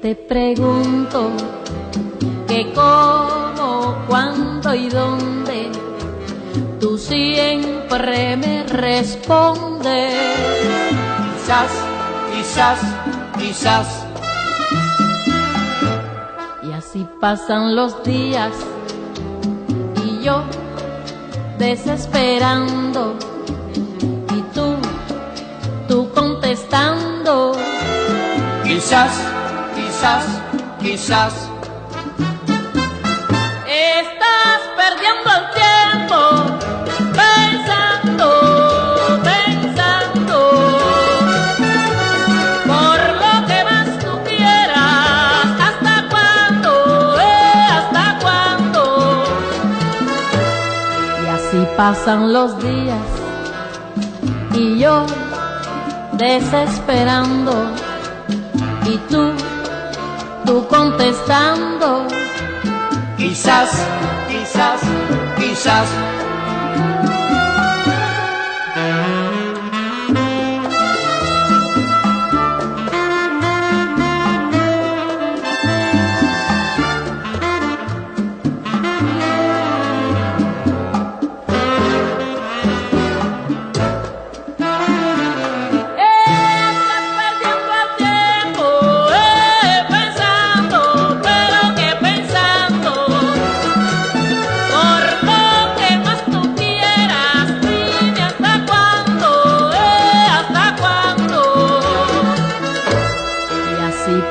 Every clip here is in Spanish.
te pregunto que cómo, cuándo y dónde, tú siempre me respondes. Quizás, quizás, quizás. Y así pasan los días y yo desesperando y tú contestando. Quizás, quizás, quizás. Estás perdiendo el tiempo pensando, pensando por lo que más tú quieras. ¿Hasta cuándo? ¿Hasta cuándo? Y así pasan los días y yo desesperando y tú contestando. Quizás, quizás, quizás.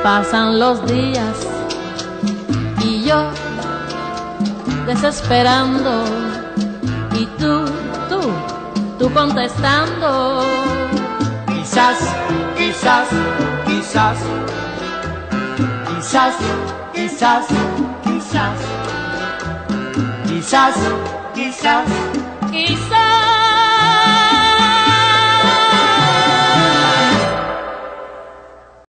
Pasan los días y yo desesperando y tú contestando. Quizás, quizás, quizás. Quizás, quizás, quizás. Quizás, quizás, Quizás